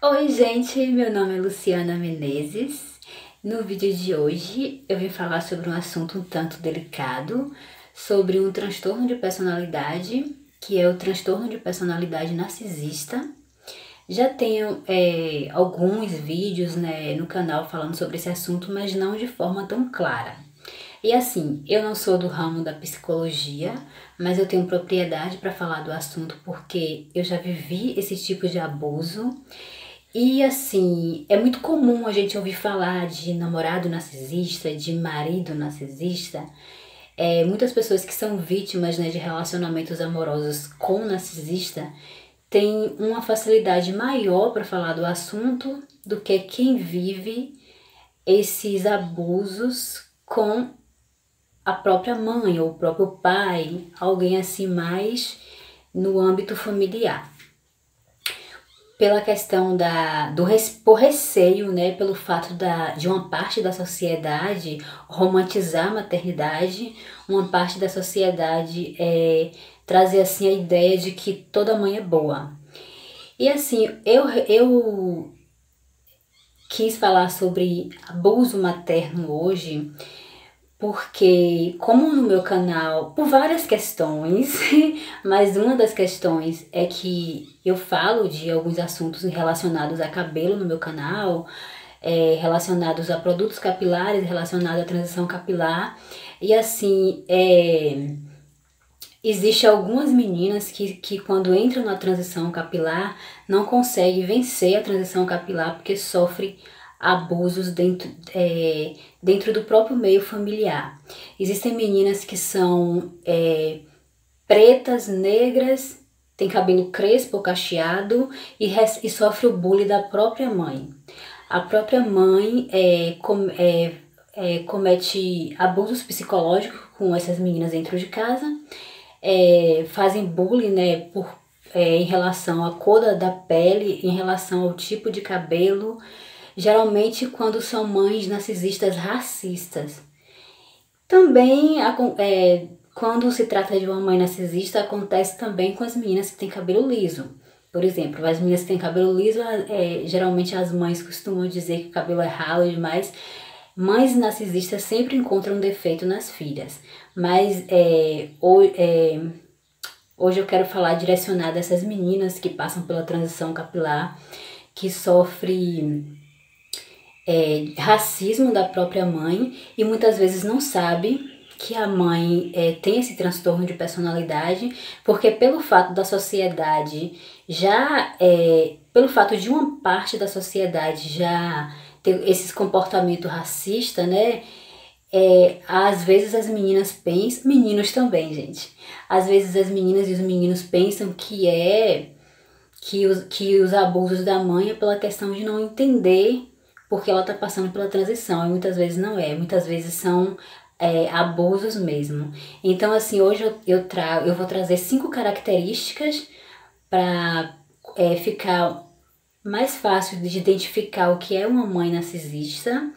Oi, gente, meu nome é Luciana Menezes. No vídeo de hoje eu vim falar sobre um assunto um tanto delicado, sobre um transtorno de personalidade, que é o transtorno de personalidade narcisista. Já tenho alguns vídeos, né, no canal falando sobre esse assunto, mas não de forma tão clara. E assim, eu não sou do ramo da psicologia, mas eu tenho propriedade para falar do assunto porque eu já vivi esse tipo de abuso. E assim, é muito comum a gente ouvir falar de namorado narcisista, de marido narcisista. Muitas pessoas que são vítimas, né, de relacionamentos amorosos com narcisista têm uma facilidade maior para falar do assunto do que quem vive esses abusos com a própria mãe ou o próprio pai, alguém assim mais no âmbito familiar. Pela questão por receio, né, pelo fato de uma parte da sociedade romantizar a maternidade, uma parte da sociedade trazer assim a ideia de que toda mãe é boa. E assim, eu quis falar sobre abuso materno hoje, porque, como no meu canal, por várias questões, mas uma das questões é que eu falo de alguns assuntos relacionados a cabelo no meu canal, relacionados a produtos capilares, relacionados à transição capilar, e assim, existe algumas meninas que quando entram na transição capilar não conseguem vencer a transição capilar porque sofrem abusos dentro do próprio meio familiar. Existem meninas que são pretas, negras, têm cabelo crespo ou cacheado e sofrem o bullying da própria mãe. A própria mãe comete abusos psicológicos com essas meninas dentro de casa, fazem bullying, né, em relação à cor da pele, em relação ao tipo de cabelo, geralmente quando são mães narcisistas racistas. Também, quando se trata de uma mãe narcisista, acontece também com as meninas que têm cabelo liso. Por exemplo, as meninas que têm cabelo liso, geralmente as mães costumam dizer que o cabelo é ralo demais. Mães narcisistas sempre encontram defeito nas filhas. Mas hoje eu quero falar direcionado a essas meninas que passam pela transição capilar, que sofrem racismo da própria mãe e muitas vezes não sabe que a mãe tem esse transtorno de personalidade, porque pelo fato da sociedade pelo fato de uma parte da sociedade já ter esses comportamentos racistas, né? Às vezes as meninas pensam, meninos também, gente. Às vezes as meninas e os meninos pensam que os abusos da mãe é pela questão de não entender porque ela está passando pela transição, e muitas vezes não é, muitas vezes são abusos mesmo. Então, assim, hoje eu vou trazer 5 características para ficar mais fácil de identificar o que é uma mãe narcisista.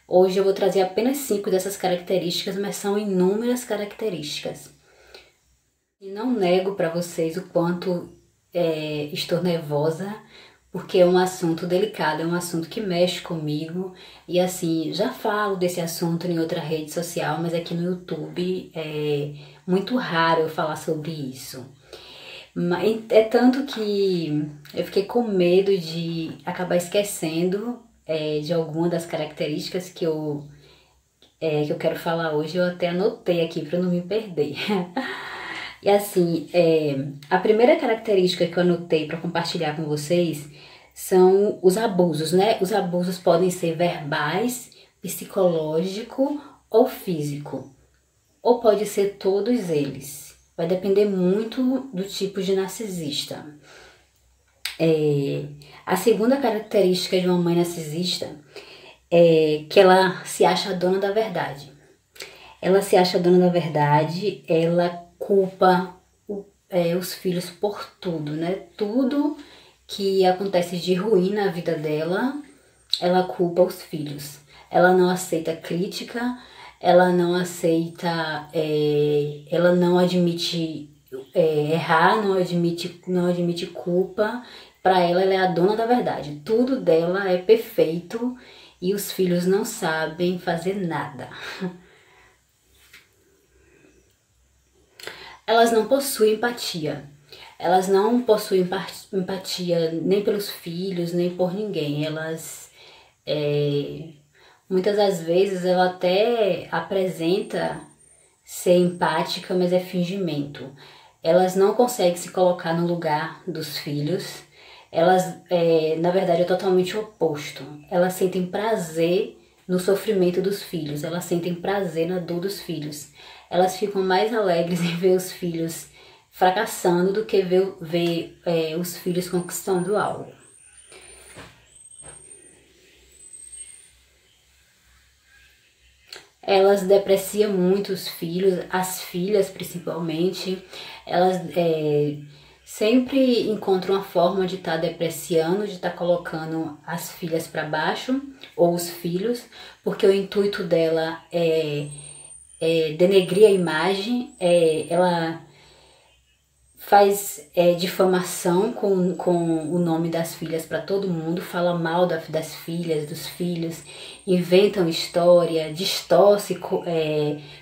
Hoje eu vou trazer apenas 5 dessas características, mas são inúmeras características. E não nego para vocês o quanto estou nervosa, porque é um assunto delicado, é um assunto que mexe comigo. E assim, já falo desse assunto em outra rede social, mas aqui no YouTube é muito raro eu falar sobre isso. É tanto que eu fiquei com medo de acabar esquecendo de alguma das características que eu quero falar hoje. Eu até anotei aqui para não me perder. E assim, a primeira característica que eu anotei para compartilhar com vocês são os abusos, né? Os abusos podem ser verbais, psicológico ou físico, ou pode ser todos eles. Vai depender muito do tipo de narcisista. A segunda característica de uma mãe narcisista é que ela se acha dona da verdade. Ela se acha dona da verdade, ela culpa os filhos por tudo, né? Tudo que acontece de ruim na vida dela, ela culpa os filhos. Ela não aceita crítica, ela não aceita, ela não admite errar, não admite culpa. Para ela é a dona da verdade. Tudo dela é perfeito e os filhos não sabem fazer nada. Elas não possuem empatia. Elas não possuem empatia nem pelos filhos, nem por ninguém. Elas, muitas das vezes, ela até apresenta ser empática, mas é fingimento. Elas não conseguem se colocar no lugar dos filhos. Elas, na verdade, é totalmente o oposto. Elas sentem prazer no sofrimento dos filhos. Elas sentem prazer na dor dos filhos. Elas ficam mais alegres em ver os filhos fracassando do que ver os filhos conquistando algo. Elas depreciam muito os filhos, as filhas principalmente. Elas sempre encontram uma forma de estar depreciando, de estar colocando as filhas para baixo, ou os filhos, porque o intuito dela é denegrir a imagem, ela faz difamação com o nome das filhas para todo mundo, fala mal das filhas, dos filhos, inventam história, distorce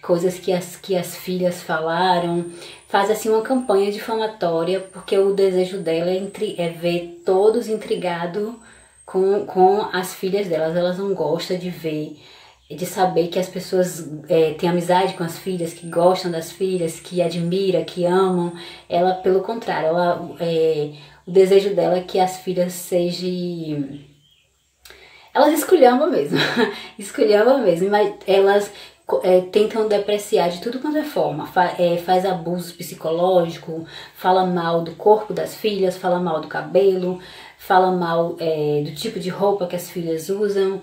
coisas que as filhas falaram, faz assim uma campanha difamatória, porque o desejo dela é ver todos intrigados com as filhas delas. Elas não gostam de saber que as pessoas têm amizade com as filhas, que gostam das filhas, que admiram, que amam. Ela, pelo contrário, o desejo dela é que as filhas sejam... Elas esculhambam mesmo, esculhambam mesmo, mas elas tentam depreciar de tudo quanto é forma. Faz abuso psicológico, fala mal do corpo das filhas, fala mal do cabelo, fala mal do tipo de roupa que as filhas usam,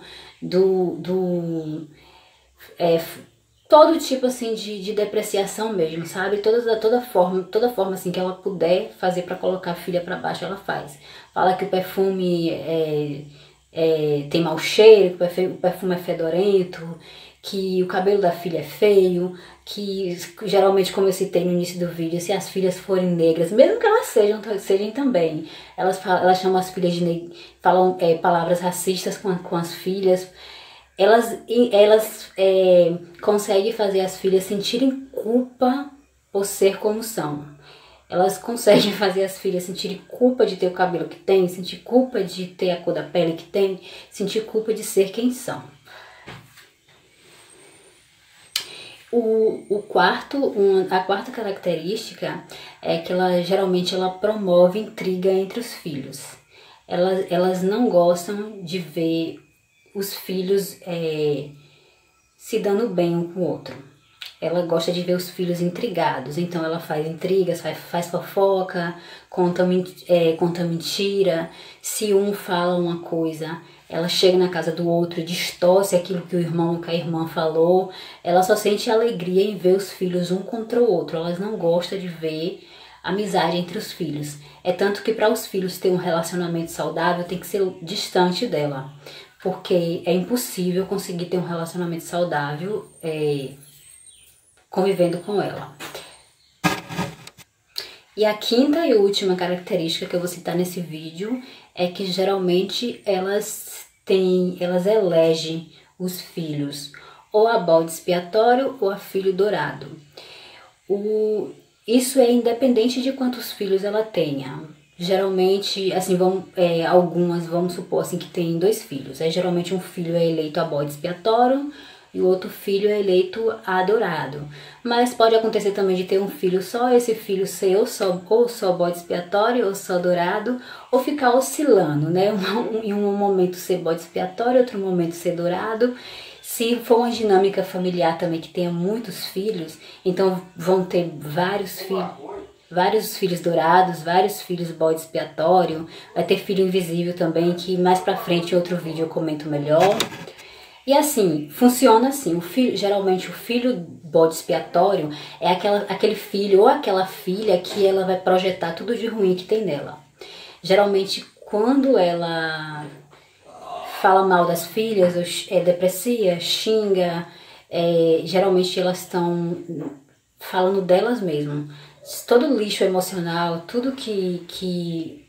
todo tipo assim de depreciação mesmo, sabe? Toda forma assim que ela puder fazer para colocar a filha para baixo, ela faz. Fala que o perfume tem mau cheiro, que o perfume é fedorento, que o cabelo da filha é feio, que geralmente, como eu citei no início do vídeo, se as filhas forem negras, mesmo que elas sejam também, elas chamam as filhas falam palavras racistas com as filhas. Elas conseguem fazer as filhas sentirem culpa por ser como são. Elas conseguem fazer as filhas sentirem culpa de ter o cabelo que tem, sentir culpa de ter a cor da pele que tem, sentir culpa de ser quem são. A quarta característica é que geralmente ela promove intriga entre os filhos. Elas não gostam de ver os filhos se dando bem um com o outro. Ela gosta de ver os filhos intrigados, então ela faz intrigas, faz fofoca, conta mentira. Se um fala uma coisa, ela chega na casa do outro e distorce aquilo que o irmão, que a irmã falou. Ela só sente alegria em ver os filhos um contra o outro. Elas não gostam de ver amizade entre os filhos. É tanto que para os filhos ter um relacionamento saudável tem que ser distante dela, porque é impossível conseguir ter um relacionamento saudável convivendo com ela. E a quinta e última característica que eu vou citar nesse vídeo é que geralmente elas elegem os filhos ou a bode expiatório ou a filho dourado. Isso é independente de quantos filhos ela tenha. Geralmente, assim, algumas, vamos supor assim, que tem 2 filhos. Geralmente um filho é eleito a bode expiatório e o outro filho é eleito a adorado. Mas pode acontecer também de ter um filho só, esse filho ser ou só bode expiatório ou só dourado, ou ficar oscilando, né? Em um momento ser bode expiatório, outro momento ser dourado. Se for uma dinâmica familiar também que tenha muitos filhos, então vão ter vários filhos dourados, vários filhos bode expiatório, vai ter filho invisível também, que mais pra frente em outro vídeo eu comento melhor. E assim, funciona assim, geralmente o filho bode expiatório é aquele filho ou aquela filha que ela vai projetar tudo de ruim que tem nela. Geralmente quando ela fala mal das filhas, deprecia, xinga, geralmente elas estão falando delas mesmo. Todo lixo emocional, tudo que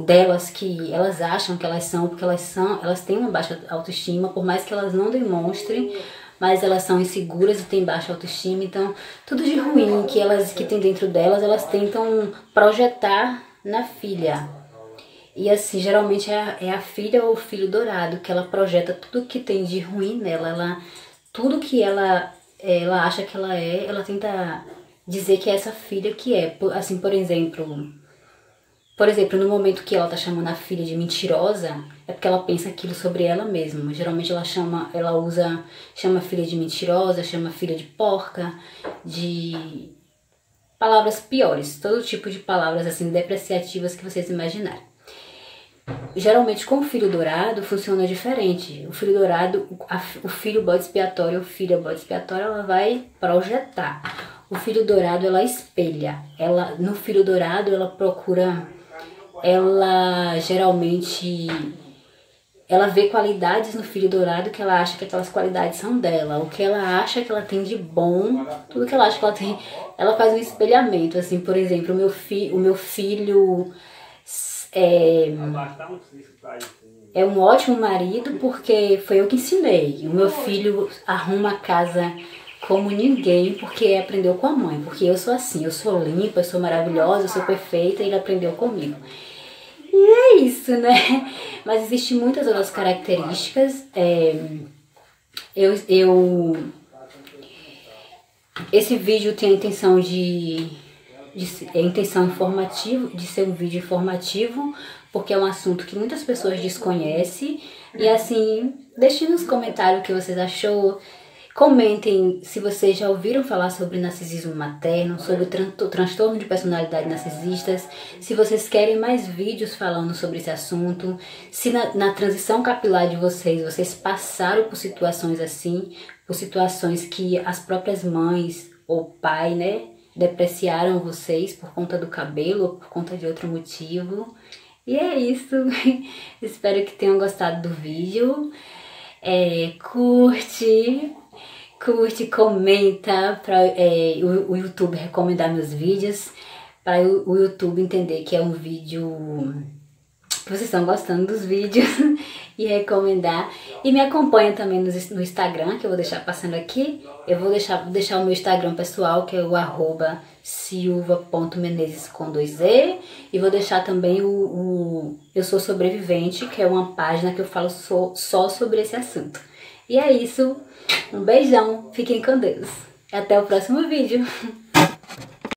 delas que elas acham que elas são, porque elas têm uma baixa autoestima, por mais que elas não demonstrem, mas elas são inseguras e têm baixa autoestima, então tudo de ruim que tem dentro delas, elas tentam projetar na filha. E assim, geralmente é a filha ou o filho dourado que ela projeta tudo que tem de ruim nela, tudo que ela acha que ela tenta dizer que é essa filha que é. Assim, por exemplo, no momento que ela tá chamando a filha de mentirosa, é porque ela pensa aquilo sobre ela mesma. Geralmente chama a filha de mentirosa, chama a filha de porca, de palavras piores, todo tipo de palavras assim depreciativas que vocês imaginarem. Geralmente com o filho dourado funciona diferente. O filho dourado, o filho bode expiatório ou filha bode expiatória, ela vai projetar. O filho dourado, ela espelha. No filho dourado, ela geralmente vê qualidades no filho dourado que ela acha que aquelas qualidades são dela. O que ela acha que ela tem de bom, tudo que ela acha que ela tem, ela faz um espelhamento. Assim, por exemplo, o meu filho é um ótimo marido porque foi eu que ensinei. O meu filho arruma a casa como ninguém porque aprendeu com a mãe. Porque eu sou assim, eu sou limpa, eu sou maravilhosa, eu sou perfeita e ele aprendeu comigo. E é isso, né? Mas existem muitas outras características. Esse vídeo tem a intenção de ser um vídeo informativo, porque é um assunto que muitas pessoas desconhecem. E assim, deixem nos comentários o que vocês achou. Comentem se vocês já ouviram falar sobre narcisismo materno, sobre transtorno de personalidade narcisistas, se vocês querem mais vídeos falando sobre esse assunto, se na transição capilar de vocês passaram por situações assim, por situações que as próprias mães ou pai, né, depreciaram vocês por conta do cabelo ou por conta de outro motivo. E é isso. Espero que tenham gostado do vídeo. Curte, comenta para o YouTube recomendar meus vídeos, para o YouTube entender que é um vídeo que vocês estão gostando dos vídeos e recomendar. E me acompanha também no Instagram, que eu vou deixar passando aqui. Eu vou deixar o meu Instagram pessoal, que é o @silva.menezes com 2E. E vou deixar também o Eu Sou Sobrevivente, que é uma página que eu falo só sobre esse assunto. E é isso. Um beijão. Fiquem com Deus. Até o próximo vídeo.